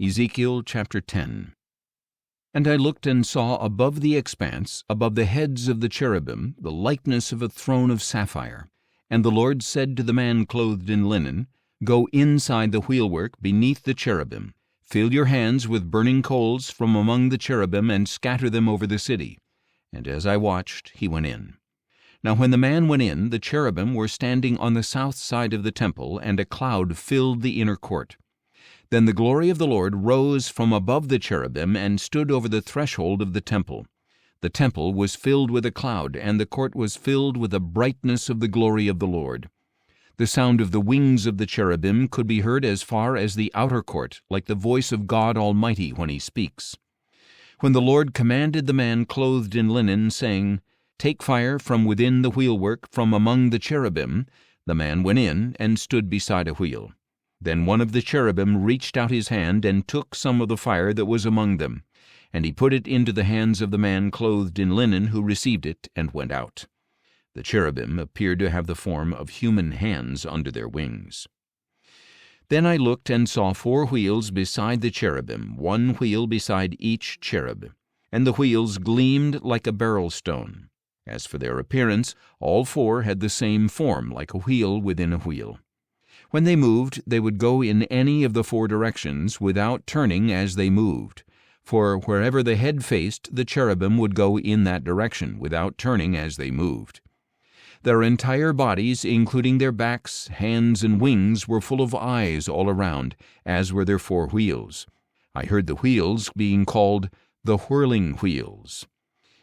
Ezekiel chapter 10. And I looked and saw above the expanse, above the heads of the cherubim, the likeness of a throne of sapphire. And the Lord said to the man clothed in linen, Go inside the wheelwork beneath the cherubim. Fill your hands with burning coals from among the cherubim, and scatter them over the city. And as I watched, he went in. Now when the man went in, the cherubim were standing on the south side of the temple, and a cloud filled the inner court. Then the glory of the Lord rose from above the cherubim and stood over the threshold of the temple. The temple was filled with a cloud, and the court was filled with the brightness of the glory of the Lord. The sound of the wings of the cherubim could be heard as far as the outer court, like the voice of God Almighty when he speaks. When the Lord commanded the man clothed in linen, saying, Take fire from within the wheelwork from among the cherubim, the man went in and stood beside a wheel. Then one of the cherubim reached out his hand and took some of the fire that was among them, and he put it into the hands of the man clothed in linen, who received it and went out. The cherubim appeared to have the form of human hands under their wings. Then I looked and saw 4 wheels beside the cherubim, 1 wheel beside each cherub, and the wheels gleamed like a beryl stone. As for their appearance, all 4 had the same form, like a wheel within a wheel. When they moved, they would go in any of the 4 directions, without turning as they moved. For wherever the head faced, the cherubim would go in that direction, without turning as they moved. Their entire bodies, including their backs, hands, and wings, were full of eyes all around, as were their 4 wheels. I heard the wheels being called the whirling wheels.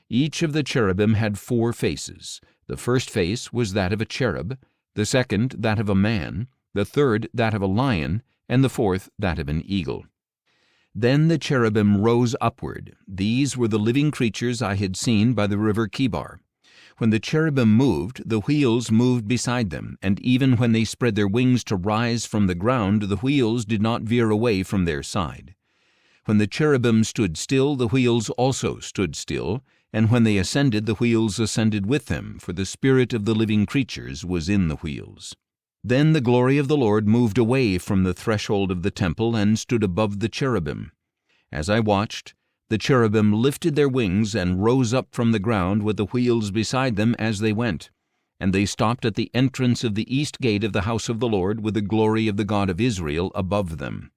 Each of the cherubim had 4 faces. The first face was that of a cherub, the second that of a man, the third that of a lion, and the fourth that of an eagle. Then the cherubim rose upward. These were the living creatures I had seen by the river Chebar. When the cherubim moved, the wheels moved beside them, and even when they spread their wings to rise from the ground, the wheels did not veer away from their side. When the cherubim stood still, the wheels also stood still, and when they ascended, the wheels ascended with them, for the spirit of the living creatures was in the wheels. Then the glory of the Lord moved away from the threshold of the temple and stood above the cherubim. As I watched, the cherubim lifted their wings and rose up from the ground with the wheels beside them as they went. And they stopped at the entrance of the east gate of the house of the Lord, with the glory of the God of Israel above them.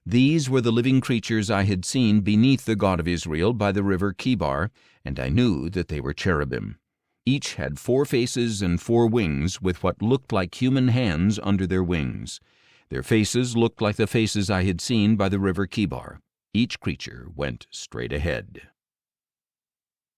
These were the living creatures I had seen beneath the God of Israel by the river Chebar, and I knew that they were cherubim. Each had 4 faces and 4 wings, with what looked like human hands under their wings. Their faces looked like the faces I had seen by the river Chebar. Each creature went straight ahead.